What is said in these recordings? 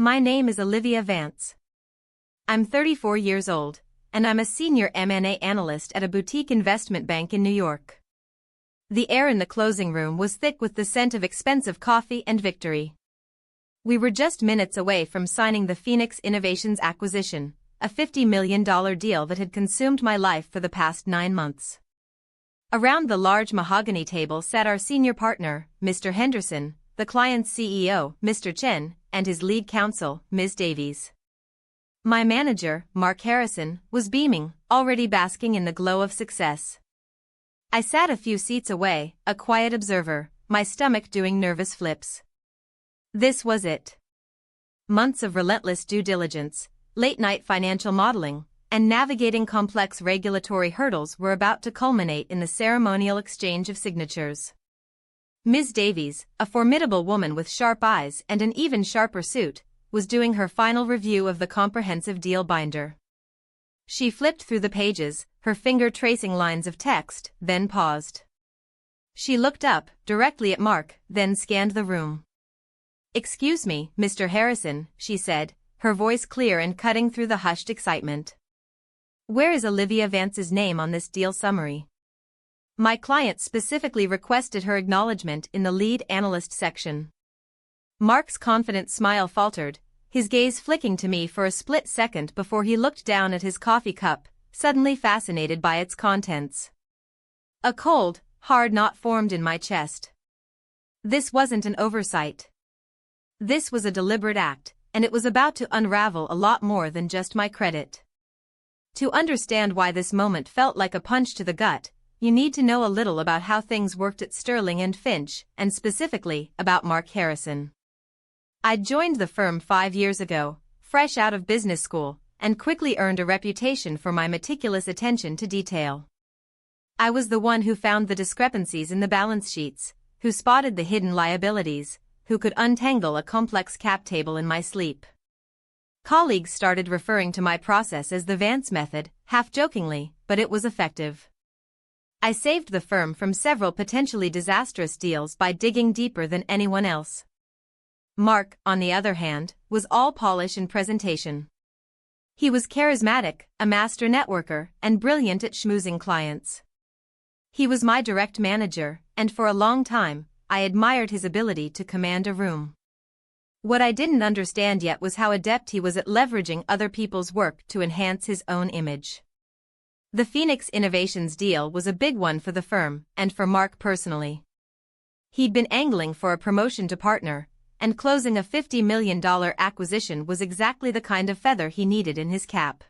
My name is Olivia Vance. I'm 34 years old, and I'm a senior M&A analyst at a boutique investment bank in New York. The air in the closing room was thick with the scent of expensive coffee and victory. We were just minutes away from signing the Phoenix Innovations acquisition, a $50 million deal that had consumed my life for the past 9 months. Around the large mahogany table sat our senior partner, Mr. Henderson, the client's CEO, Mr. Chen, and his lead counsel, Ms. Davies. My manager, Mark Harrison, was beaming, already basking in the glow of success. I sat a few seats away, a quiet observer, my stomach doing nervous flips. This was it. Months of relentless due diligence, late-night financial modeling, and navigating complex regulatory hurdles were about to culminate in the ceremonial exchange of signatures. Ms. Davies, a formidable woman with sharp eyes and an even sharper suit, was doing her final review of the comprehensive deal binder. She flipped through the pages, her finger tracing lines of text, then paused. She looked up, directly at Mark, then scanned the room. "Excuse me, Mr. Harrison," she said, her voice clear and cutting through the hushed excitement. "Where is Olivia Vance's name on this deal summary?" My client specifically requested her acknowledgement in the lead analyst section. Mark's confident smile faltered, his gaze flicking to me for a split second before he looked down at his coffee cup, suddenly fascinated by its contents. A cold, hard knot formed in my chest. This wasn't an oversight. This was a deliberate act, and it was about to unravel a lot more than just my credit. To understand why this moment felt like a punch to the gut, you need to know a little about how things worked at Sterling and Finch, and specifically about Mark Harrison. I'd joined the firm 5 years ago, fresh out of business school, and quickly earned a reputation for my meticulous attention to detail. I was the one who found the discrepancies in the balance sheets, who spotted the hidden liabilities, who could untangle a complex cap table in my sleep. Colleagues started referring to my process as the Vance method, half-jokingly, but it was effective. I saved the firm from several potentially disastrous deals by digging deeper than anyone else. Mark, on the other hand, was all polish and presentation. He was charismatic, a master networker, and brilliant at schmoozing clients. He was my direct manager, and for a long time, I admired his ability to command a room. What I didn't understand yet was how adept he was at leveraging other people's work to enhance his own image. The Phoenix Innovations deal was a big one for the firm, and for Mark personally. He'd been angling for a promotion to partner, and closing a $50 million acquisition was exactly the kind of feather he needed in his cap.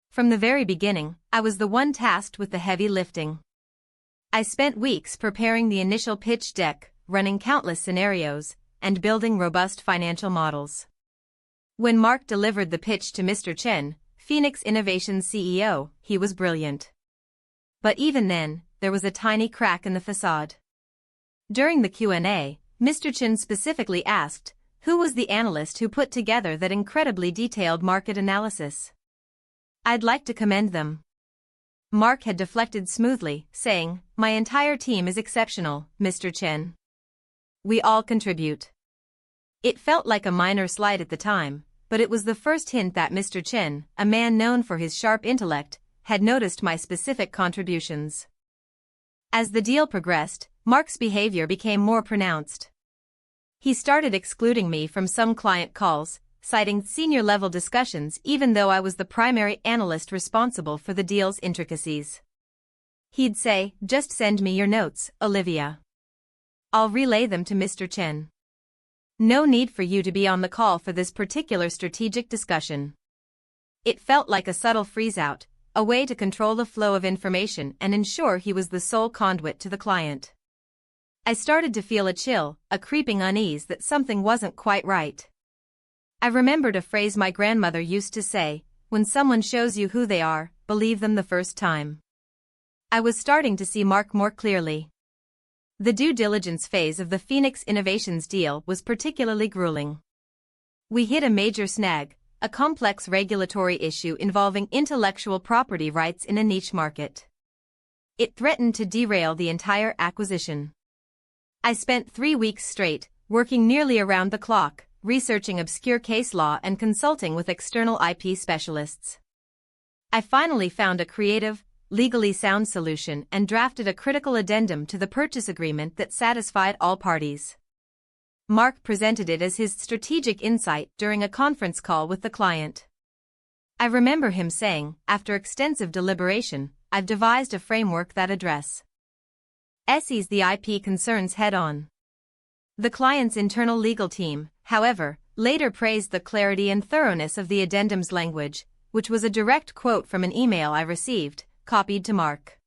From the very beginning, I was the one tasked with the heavy lifting. I spent weeks preparing the initial pitch deck, running countless scenarios, and building robust financial models. When Mark delivered the pitch to Mr. Chen, Phoenix Innovations CEO, he was brilliant. But even then, there was a tiny crack in the facade. During the Q&A, Mr. Chen specifically asked, who was the analyst who put together that incredibly detailed market analysis? I'd like to commend them. Mark had deflected smoothly, saying, my entire team is exceptional, Mr. Chen. We all contribute. It felt like a minor slight at the time, but it was the first hint that Mr. Chen, a man known for his sharp intellect, had noticed my specific contributions. As the deal progressed, Mark's behavior became more pronounced. He started excluding me from some client calls, citing senior-level discussions even though I was the primary analyst responsible for the deal's intricacies. He'd say, just send me your notes, Olivia. I'll relay them to Mr. Chen. No need for you to be on the call for this particular strategic discussion. It felt like a subtle freeze-out, a way to control the flow of information and ensure he was the sole conduit to the client. I started to feel a chill, a creeping unease that something wasn't quite right. I remembered a phrase my grandmother used to say, when someone shows you who they are, believe them the first time. I was starting to see Mark more clearly. The due diligence phase of the Phoenix Innovations deal was particularly grueling. We hit a major snag, a complex regulatory issue involving intellectual property rights in a niche market. It threatened to derail the entire acquisition. I spent 3 weeks straight, working nearly around the clock, researching obscure case law and consulting with external IP specialists. I finally found a creative, legally sound solution and drafted a critical addendum to the purchase agreement that satisfied all parties. Mark presented it as his strategic insight during a conference call with the client. I remember him saying, after extensive deliberation, I've devised a framework that addresses the IP concerns head-on. The client's internal legal team, however, later praised the clarity and thoroughness of the addendum's language, which was a direct quote from an email I received, copied to Mark.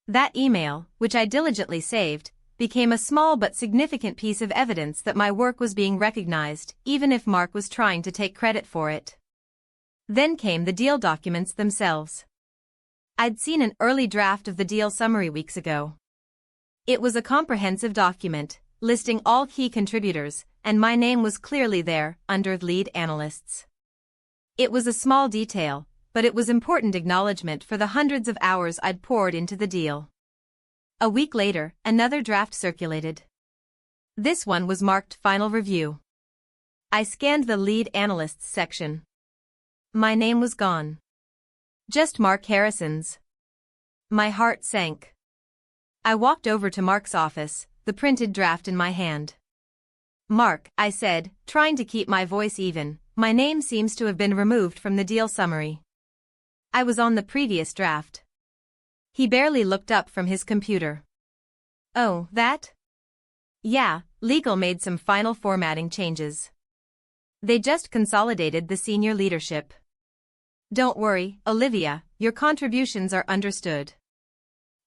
That email, which I diligently saved, became a small but significant piece of evidence that my work was being recognized, even if Mark was trying to take credit for it. Then came the deal documents themselves. I'd seen an early draft of the deal summary weeks ago. It was a comprehensive document, listing all key contributors, and my name was clearly there, under lead analysts. It was a small detail, but it was important acknowledgement for the hundreds of hours I'd poured into the deal. A week later, another draft circulated. This one was marked Final Review. I scanned the lead analysts section. My name was gone. Just Mark Harrison's. My heart sank. I walked over to Mark's office, the printed draft in my hand. Mark, I said, trying to keep my voice even, my name seems to have been removed from the deal summary. I was on the previous draft. He barely looked up from his computer. Oh, that? Yeah, legal made some final formatting changes. They just consolidated the senior leadership. Don't worry, Olivia, your contributions are understood.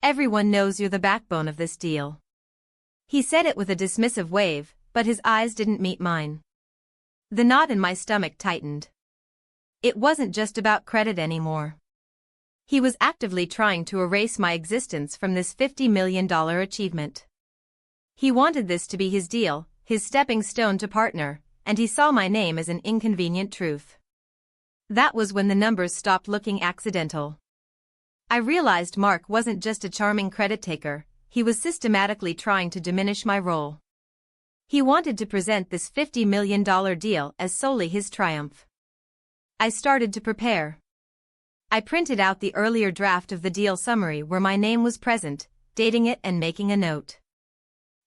Everyone knows you're the backbone of this deal. He said it with a dismissive wave, but his eyes didn't meet mine. The knot in my stomach tightened. It wasn't just about credit anymore. He was actively trying to erase my existence from this $50 million achievement. He wanted this to be his deal, his stepping stone to partner, and he saw my name as an inconvenient truth. That was when the numbers stopped looking accidental. I realized Mark wasn't just a charming credit taker, he was systematically trying to diminish my role. He wanted to present this $50 million deal as solely his triumph. I started to prepare. I printed out the earlier draft of the deal summary where my name was present, dating it and making a note.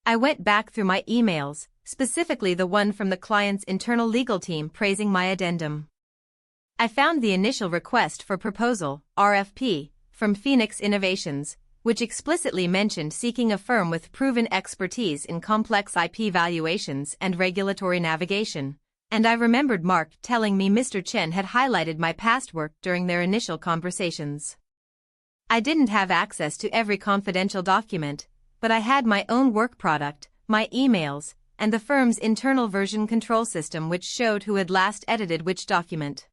I went back through my emails, specifically the one from the client's internal legal team praising my addendum. I found the initial request for proposal, RFP, from Phoenix Innovations, which explicitly mentioned seeking a firm with proven expertise in complex IP valuations and regulatory navigation. And I remembered Mark telling me Mr. Chen had highlighted my past work during their initial conversations. I didn't have access to every confidential document, but I had my own work product, my emails, and the firm's internal version control system which showed who had last edited which document.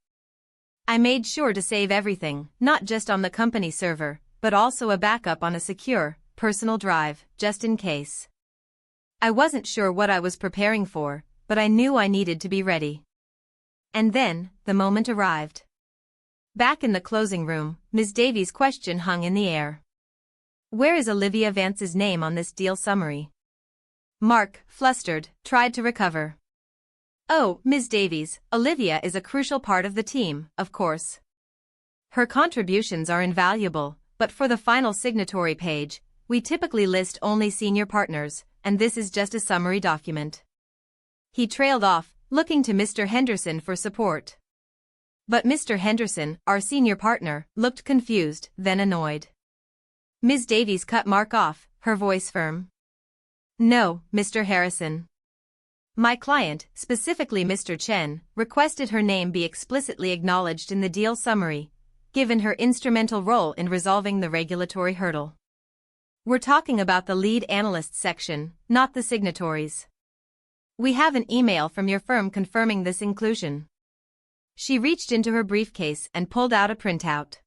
I made sure to save everything, not just on the company server, but also a backup on a secure, personal drive, just in case. I wasn't sure what I was preparing for, but I knew I needed to be ready. And then, the moment arrived. Back in the closing room, Ms. Davies' question hung in the air. Where is Olivia Vance's name on this deal summary? Mark, flustered, tried to recover. Oh, Ms. Davies, Olivia is a crucial part of the team, of course. Her contributions are invaluable, but for the final signatory page, we typically list only senior partners, and this is just a summary document. He trailed off, looking to Mr. Henderson for support. But Mr. Henderson, our senior partner, looked confused, then annoyed. Ms. Davies cut Mark off, her voice firm. No, Mr. Harrison. My client, specifically Mr. Chen, requested her name be explicitly acknowledged in the deal summary, given her instrumental role in resolving the regulatory hurdle. We're talking about the lead analyst section, not the signatories. We have an email from your firm confirming this inclusion. She reached into her briefcase and pulled out a printout.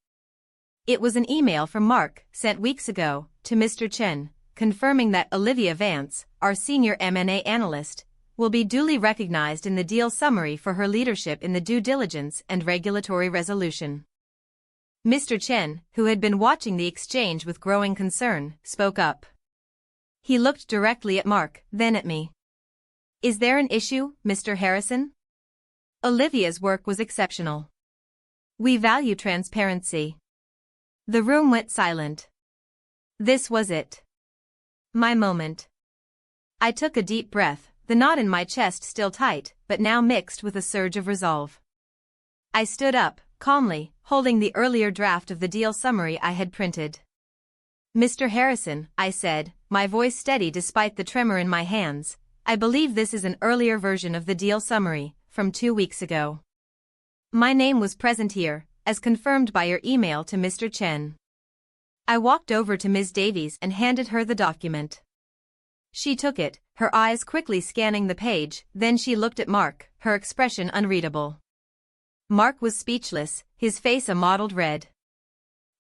It was an email from Mark, sent weeks ago, to Mr. Chen, confirming that Olivia Vance, our senior M&A analyst, will be duly recognized in the deal summary for her leadership in the due diligence and regulatory resolution. Mr. Chen, who had been watching the exchange with growing concern, spoke up. He looked directly at Mark, then at me. Is there an issue, Mr. Harrison? Olivia's work was exceptional. We value transparency. The room went silent. This was it. My moment. I took a deep breath, the knot in my chest still tight, but now mixed with a surge of resolve. I stood up, calmly, holding the earlier draft of the deal summary I had printed. Mr. Harrison, I said, my voice steady despite the tremor in my hands, I believe this is an earlier version of the deal summary, from 2 weeks ago. My name was present here, as confirmed by your email to Mr. Chen. I walked over to Ms. Davies and handed her the document. She took it, her eyes quickly scanning the page, then she looked at Mark, her expression unreadable. Mark was speechless, his face a mottled red.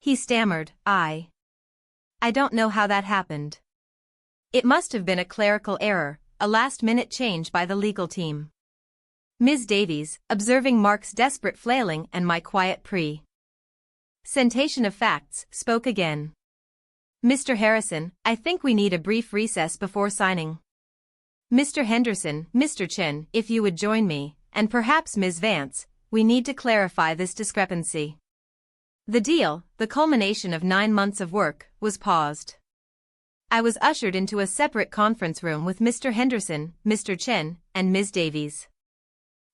He stammered, I don't know how that happened. It must have been a clerical error, a last-minute change by the legal team. Ms. Davies, observing Mark's desperate flailing and my quiet presentation of facts, spoke again. Mr. Harrison, I think we need a brief recess before signing. Mr. Henderson, Mr. Chen, if you would join me, and perhaps Ms. Vance, we need to clarify this discrepancy. The deal, the culmination of 9 months of work, was paused. I was ushered into a separate conference room with Mr. Henderson, Mr. Chen, and Ms. Davies.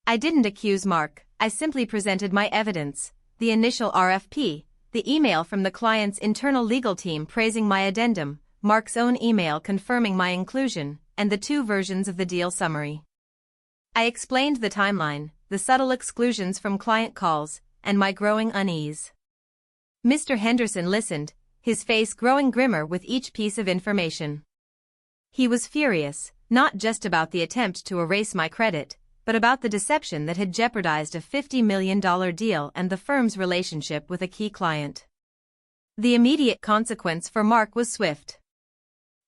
I didn't accuse Mark, I simply presented my evidence, the initial RFP, the email from the client's internal legal team praising my addendum, Mark's own email confirming my inclusion, and the 2 versions of the deal summary. I explained the timeline, the subtle exclusions from client calls, and my growing unease. Mr. Henderson listened, his face growing grimmer with each piece of information. He was furious, not just about the attempt to erase my credit, but about the deception that had jeopardized a $50 million deal and the firm's relationship with a key client. The immediate consequence for Mark was swift.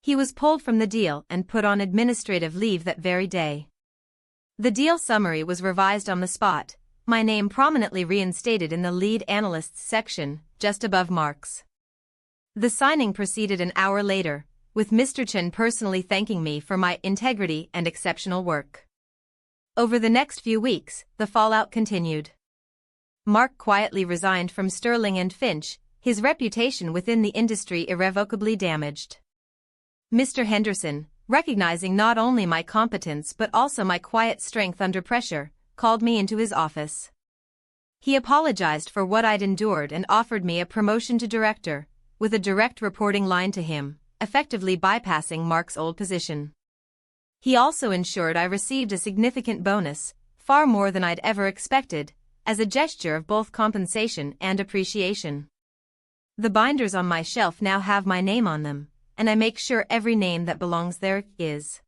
He was pulled from the deal and put on administrative leave that very day. The deal summary was revised on the spot, my name prominently reinstated in the lead analysts section, just above Mark's. The signing proceeded an hour later, with Mr. Chen personally thanking me for my integrity and exceptional work. Over the next few weeks, the fallout continued. Mark quietly resigned from Sterling and Finch, his reputation within the industry irrevocably damaged. Mr. Henderson, recognizing not only my competence but also my quiet strength under pressure, called me into his office. He apologized for what I'd endured and offered me a promotion to director, with a direct reporting line to him, effectively bypassing Mark's old position. He also ensured I received a significant bonus, far more than I'd ever expected, as a gesture of both compensation and appreciation. The binders on my shelf now have my name on them, and I make sure every name that belongs there is